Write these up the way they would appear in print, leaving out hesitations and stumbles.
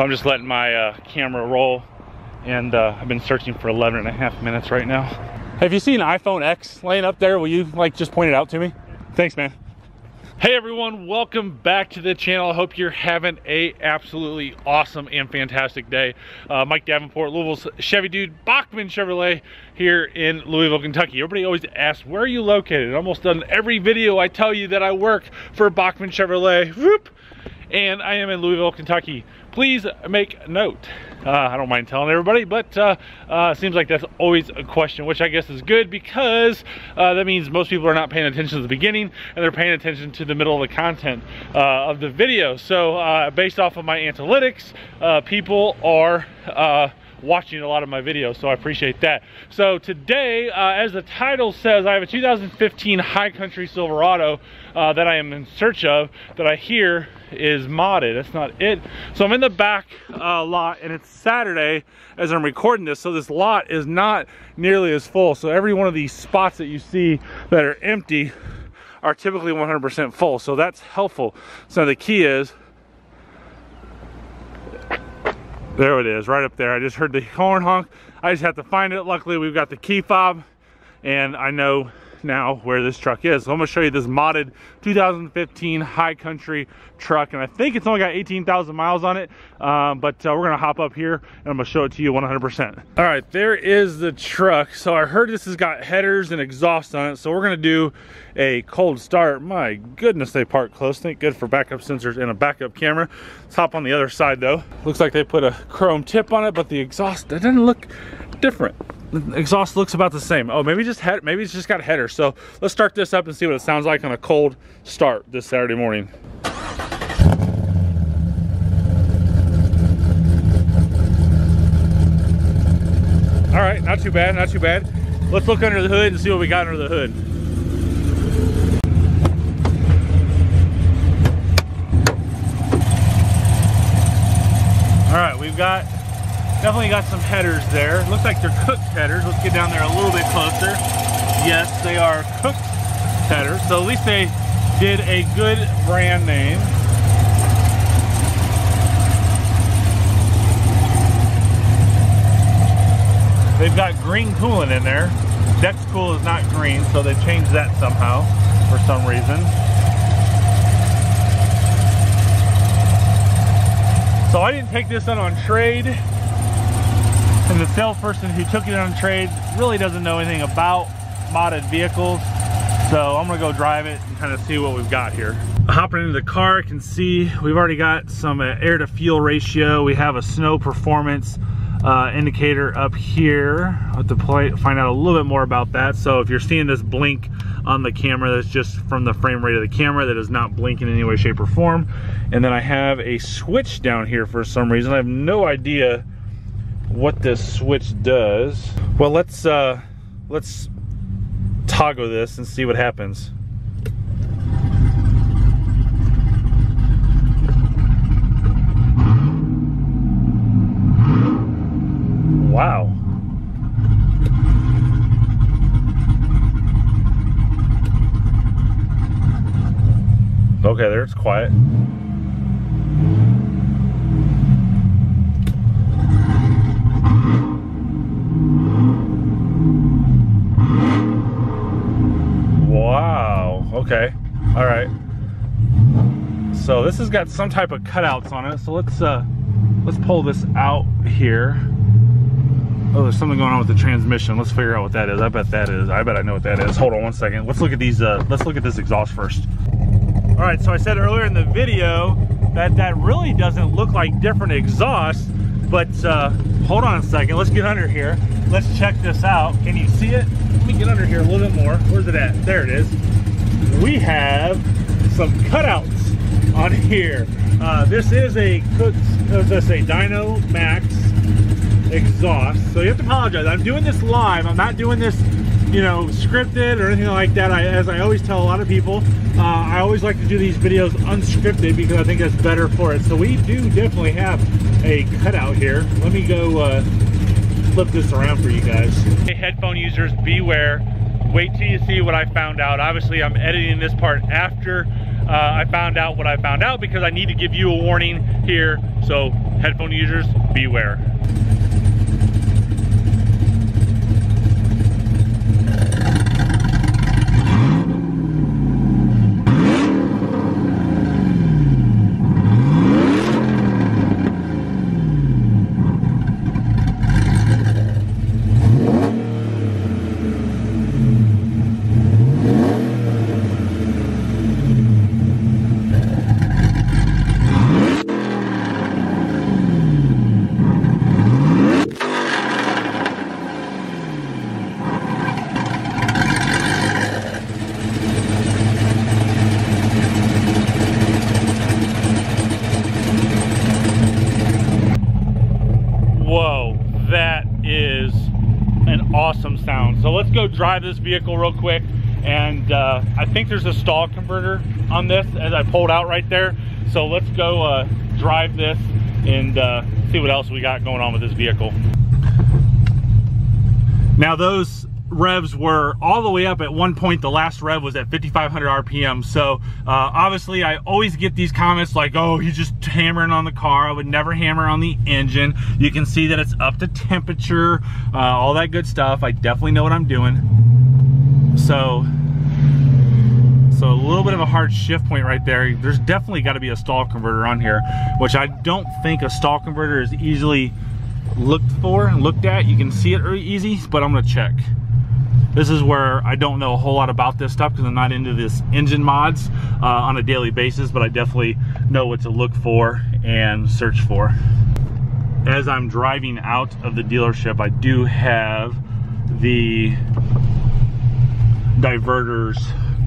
So I'm just letting my camera roll, and I've been searching for 11.5 minutes right now. Have you seen an iPhone X laying up there? Will you like just point it out to me? Thanks, man. Hey everyone, welcome back to the channel. I hope you're having a absolutely awesome and fantastic day. Mike Davenport, Louisville's Chevy Dude, Bachman Chevrolet here in Louisville, Kentucky. Everybody always asks, where are you located? Almost done every video I tell you that I work for Bachman Chevrolet. Whoop! And I am in Louisville, Kentucky. Please make note. I don't mind telling everybody, but it seems like that's always a question, which I guess is good because that means most people are not paying attention to the beginning and they're paying attention to the middle of the content of the video. So based off of my analytics, people are watching a lot of my videos, so I appreciate that. So today, as the title says, I have a 2015 High Country Silverado that I am in search of, that I hear is modded. That's not it. So I'm in the back lot, and it's Saturday as I'm recording this, so this lot is not nearly as full. So every one of these spots that you see that are empty are typically 100% full, so that's helpful. So the key is, there it is, right up there. I just heard the horn honk. I just have to find it. Luckily, we've got the key fob, and I know now where this truck is. So I'm gonna show you this modded 2015 High Country truck, and I think it's only got 18,000 miles on it, but we're gonna hop up here and I'm gonna show it to you 100%. All right, there is the truck. So I heard this has got headers and exhaust on it, so we're gonna do a cold start. My goodness, they park close. Thank good for backup sensors and a backup camera. Let's hop on the other side though. Looks like they put a chrome tip on it, but the exhaust, that doesn't look different. The exhaust looks about the same. Oh, maybe maybe it's just got a header. So let's start this up and see what it sounds like on a cold start this Saturday morning. All right, not too bad, not too bad. Let's look under the hood and see what we got under the hood. All right, we've got definitely got some headers there. Looks like they're cooked headers. Let's get down there a little bit closer. Yes, they are cooked headers. So at least they did a good brand name. They've got green coolant in there. Dexcool is not green, so they changed that somehow for some reason. So I didn't take this on trade. And the salesperson who took it on trade really doesn't know anything about modded vehicles. So I'm gonna go drive it and kind of see what we've got here. Hopping into the car, I can see we've already got some air to fuel ratio. We have a snow performance indicator up here. I'll have to find out a little bit more about that. So if you're seeing this blink on the camera, that's just from the frame rate of the camera. That does not blink in any way, shape, or form. And then I have a switch down here for some reason. I have no idea what this switch does. Well, let's toggle this and see what happens. Wow. Okay, there, it's quiet. Wow, okay, all right. So this has got some type of cutouts on it. So let's pull this out here. Oh, there's something going on with the transmission. Let's figure out what that is. I bet that is. I bet I know what that is. Hold on one second. Let's look at these. Let's look at this exhaust first. All right, so I said earlier in the video that really doesn't look like different exhausts, but hold on a second. Let's get under here. Let's check this out. Can you see it? Let me get under here a little bit more. Where's it at? There it is. We have some cutouts on here. This is a Dyno Max exhaust. So you have to apologize. I'm doing this live. I'm not doing this, you know, scripted or anything like that. As I always tell a lot of people, I always like to do these videos unscripted because I think that's better for it. So we do definitely have a cutout here. Let me go flip this around for you guys. Hey, headphone users, beware. Wait till you see what I found out. Obviously, I'm editing this part after I found out what I found out, because I need to give you a warning here. So headphone users, beware. Whoa, that is an awesome sound. So let's go drive this vehicle real quick. And I think there's a stall converter on this as I pulled out right there. So let's go drive this and see what else we got going on with this vehicle. Now those revs were all the way up. At one point the last rev was at 5,500 RPM. So obviously I always get these comments like, oh, he's just hammering on the car. I would never hammer on the engine. You can see that it's up to temperature, all that good stuff. I definitely know what I'm doing. So a little bit of a hard shift point right there. There's definitely got to be a stall converter on here, which I don't think a stall converter is easily looked at. You can see it really easy, but I'm gonna check. This is where I don't know a whole lot about this stuff because I'm not into this engine mods on a daily basis, but I definitely know what to look for and search for. As I'm driving out of the dealership, I do have the diverters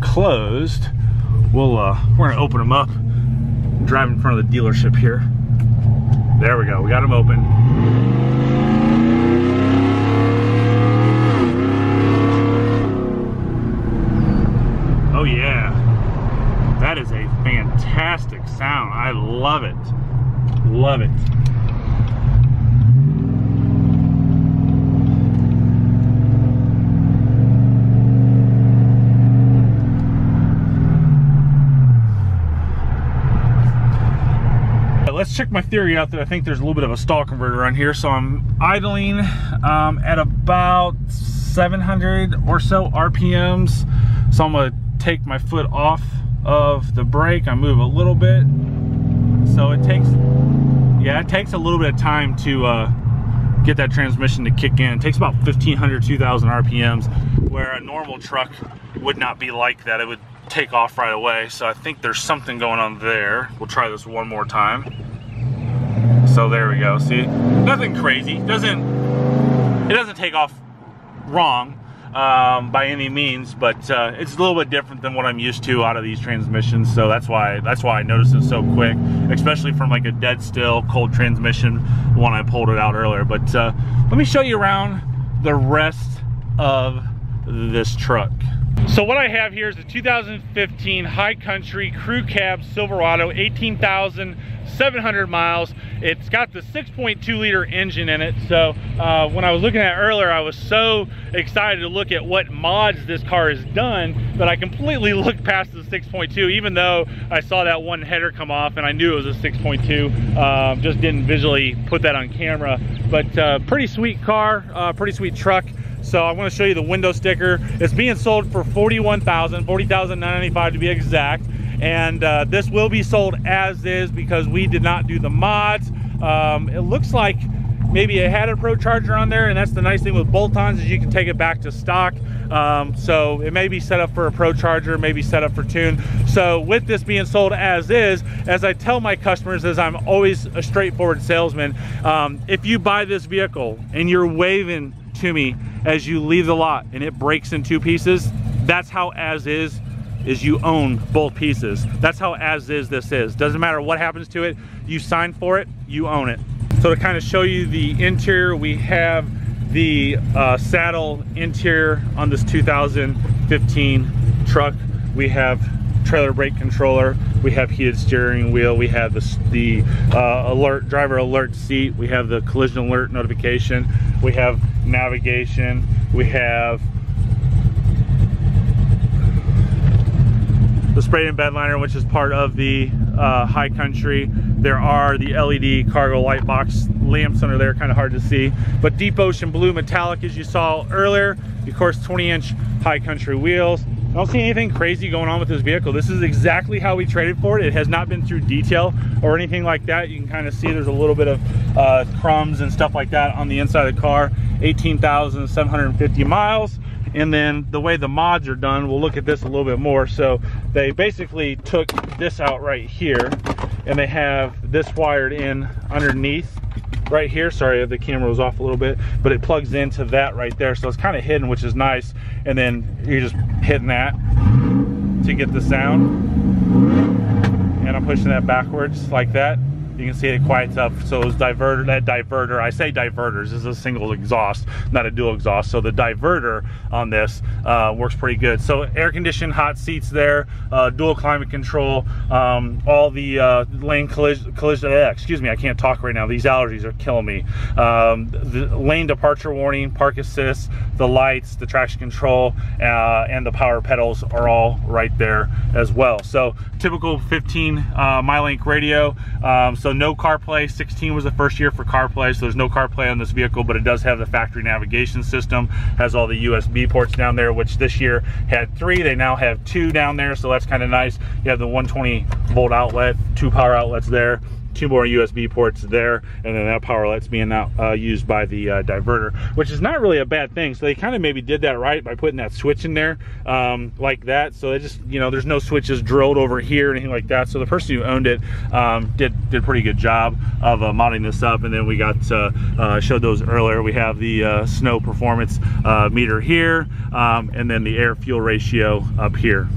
closed. We're gonna open them up, drive in front of the dealership here. There we go, we got them open. Oh yeah, that is a fantastic sound. I love it, love it. Let's check my theory out that I think there's a little bit of a stall converter on here. So I'm idling at about 700 or so RPMs. So I'm gonna take my foot off of the brake. I move a little bit. So it takes a little bit of time to get that transmission to kick in. It takes about 1,500, 2,000 RPMs, where a normal truck would not be like that. It would take off right away. So I think there's something going on there. We'll try this one more time. So there we go. See, nothing crazy. It doesn't take off wrong by any means, but it's a little bit different than what I'm used to out of these transmissions. So that's why I noticed it so quick, especially from like a dead still cold transmission when I pulled it out earlier. But let me show you around the rest of this truck. So what I have here is a 2015 High Country Crew Cab Silverado, 18,700 miles. It's got the 6.2 liter engine in it. So when I was looking at it earlier, I was so excited to look at what mods this car has done that I completely looked past the 6.2, even though I saw that one header come off and I knew it was a 6.2. Just didn't visually put that on camera. But pretty sweet car, pretty sweet truck. So I want to show you the window sticker. It's being sold for $40,995 to be exact. And this will be sold as is because we did not do the mods. It looks like maybe it had a Pro Charger on there, and that's the nice thing with bolt-ons is you can take it back to stock. So it may be set up for a Pro Charger, maybe set up for tune. So with this being sold as is, as I tell my customers, as I'm always a straightforward salesman, if you buy this vehicle and you're waving to me as you leave the lot and it breaks in two pieces, that's how as is you own both pieces. That's how as is this is. Doesn't matter what happens to it, you sign for it, you own it. So to kind of show you the interior, we have the saddle interior on this 2015 truck. We have trailer brake controller, we have heated steering wheel, we have the driver alert seat, we have the collision alert notification, we have navigation, we have the sprayed-in bed liner, which is part of the High Country. There are the LED cargo light box lamps under there, kind of hard to see. But deep ocean blue metallic, as you saw earlier. Of course, 20-inch High Country wheels. I don't see anything crazy going on with this vehicle. This is exactly how we traded for it. It has not been through detail or anything like that. You can kind of see there's a little bit of crumbs and stuff like that on the inside of the car. 18,750 miles. And then the way the mods are done, we'll look at this a little bit more. So they basically took this out right here, and they have this wired in underneath right here. Sorry, the camera was off a little bit, but it plugs into that right there. So it's kind of hidden, which is nice. And then you're just hitting that to get the sound. And I'm pushing that backwards like that. You can see it quiets up. So those diverter, I say diverters, this is a single exhaust, not a dual exhaust. So the diverter on this works pretty good. So air conditioned hot seats there, dual climate control, all the lane collision, excuse me, I can't talk right now. These allergies are killing me. The lane departure warning, park assist, the lights, the traction control, and the power pedals are all right there as well. So typical 15 MyLink radio. So no CarPlay. 16 was the first year for CarPlay, so there's no CarPlay on this vehicle, but it does have the factory navigation system. Has all the USB ports down there, which this year had 3. They now have 2 down there, so that's kind of nice. You have the 120 volt outlet, 2 power outlets there, 2 more USB ports there, and then that power outlet's being now used by the diverter, which is not really a bad thing. So they kind of maybe did that right by putting that switch in there like that. So they just, you know, there's no switches drilled over here or anything like that. So the person who owned it did a pretty good job of modding this up. And then we got showed those earlier. We have the snow performance meter here, and then the air fuel ratio up here.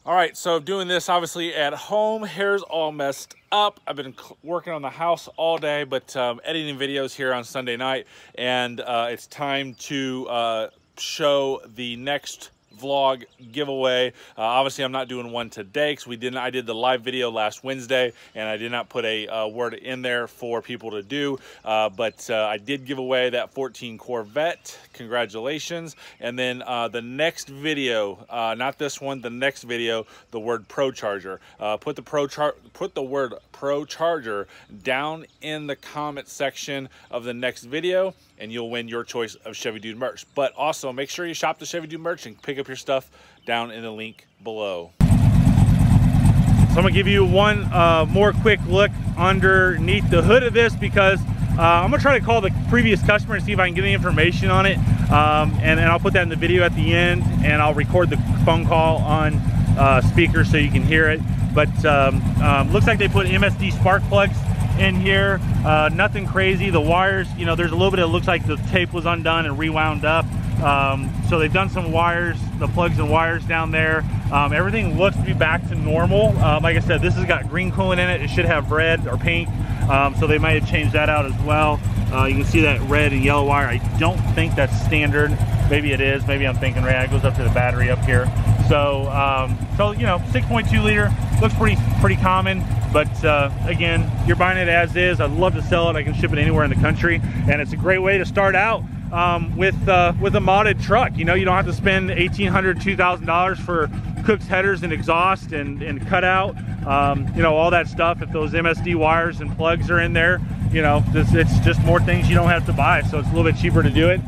All right, so doing this obviously at home. Hair's all messed up. I've been working on the house all day, but editing videos here on Sunday night, and it's time to show the next vlog giveaway. Obviously I'm not doing one today because I did the live video last Wednesday, and I did not put a word in there for people to do, but I did give away that 14 Corvette. Congratulations. And then the next video, not this one, the next video, the word Pro Charger. Put the word Pro Charger down in the comment section of the next video, and you'll win your choice of Chevy Dude merch. But also make sure you shop the Chevy Dude merch and pick up your stuff down in the link below. So I'm gonna give you one more quick look underneath the hood of this, because I'm gonna try to call the previous customer and see if I can get any information on it, and I'll put that in the video at the end, and I'll record the phone call on speaker so you can hear it. But looks like they put Msd Spark Plugs in here. Nothing crazy. The wires, you know, there's a little bit, it looks like the tape was undone and rewound up. So they've done some wires, the plugs and wires down there. Everything looks to be back to normal. Like I said, this has got green coolant in it. It should have red or pink. So they might have changed that out as well. You can see that red and yellow wire. I don't think that's standard. Maybe it is. Maybe I'm thinking right. It goes up to the battery up here. So, so you know, 6.2 liter looks pretty common. But again, you're buying it as is. I'd love to sell it. I can ship it anywhere in the country, and it's a great way to start out with a modded truck. You know, you don't have to spend $1,800, $2,000 for Cook's headers and exhaust and cutout. You know, all that stuff. If those MSD wires and plugs are in there, you know, it's just more things you don't have to buy. So it's a little bit cheaper to do it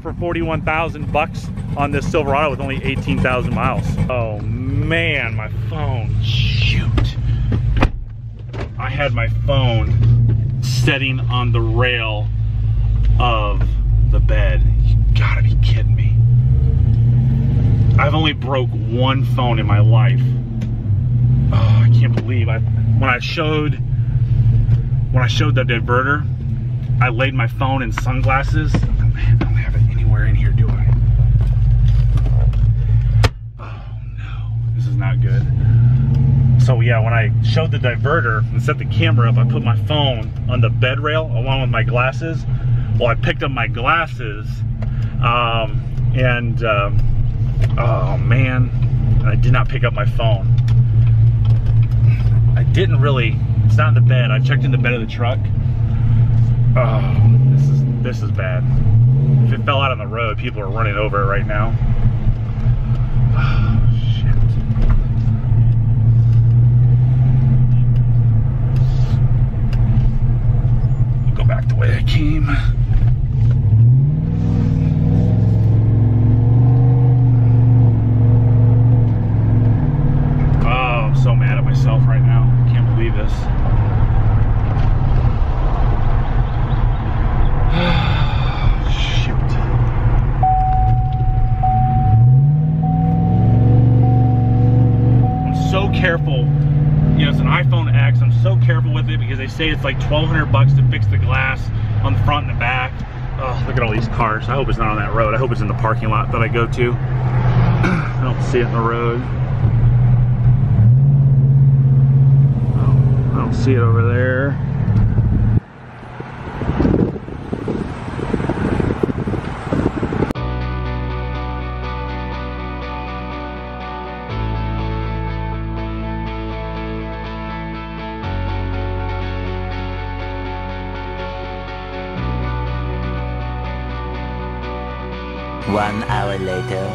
for 41,000 bucks on this Silverado with only 18,000 miles. Oh man, my phone, shoot. I had my phone setting on the rail of the bed. You gotta be kidding me. I've only broke one phone in my life. Oh, I can't believe when I showed the diverter, I laid my phone in sunglasses. Oh, man, I don't have it anywhere in here, do I? Oh no, this is not good. So yeah, when I showed the diverter and set the camera up, I put my phone on the bed rail along with my glasses. Well, I picked up my glasses, oh man, I did not pick up my phone. I didn't really, it's not in the bed. I checked in the bed of the truck. Oh, this is bad. If it fell out on the road, people are running over it right now. Oh, shit. back the way I came. Oh, I'm so mad at myself right now. I can't believe this. Shoot. I'm so careful. You know, it's an iPhone X. I'm so careful with it because they say it's like $1,200 to fix the glass on the front and the back. Oh, look at all these cars. I hope it's not on that road. I hope it's in the parking lot that I go to. I don't see it in the road. Oh, I don't see it over there. One hour later.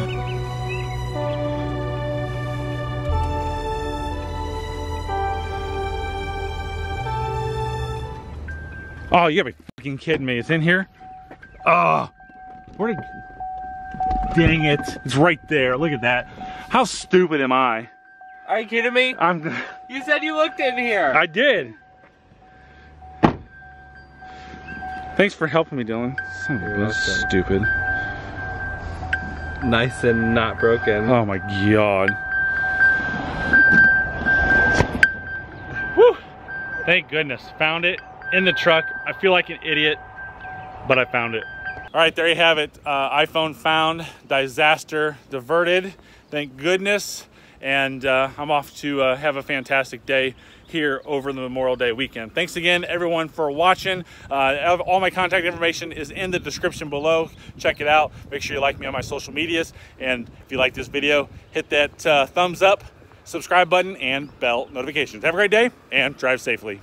Oh, you gotta be fucking kidding me. It's in here? Oh, where did... Dang it. It's right there. Look at that. How stupid am I? Are you kidding me? You said you looked in here. I did. Thanks for helping me, Dylan. Son of a bitch. Stupid. Nice and not broken. Oh my God. Woo! Thank goodness. Found it in the truck. I feel like an idiot, but I found it. All right, there you have it. iPhone found, disaster diverted. Thank goodness. And I'm off to have a fantastic day here over the Memorial Day weekend. Thanks again, everyone, for watching. All my contact information is in the description below. Check it out. Make sure you like me on my social medias. And if you like this video, hit that thumbs up, subscribe button, and bell notifications. Have a great day and drive safely.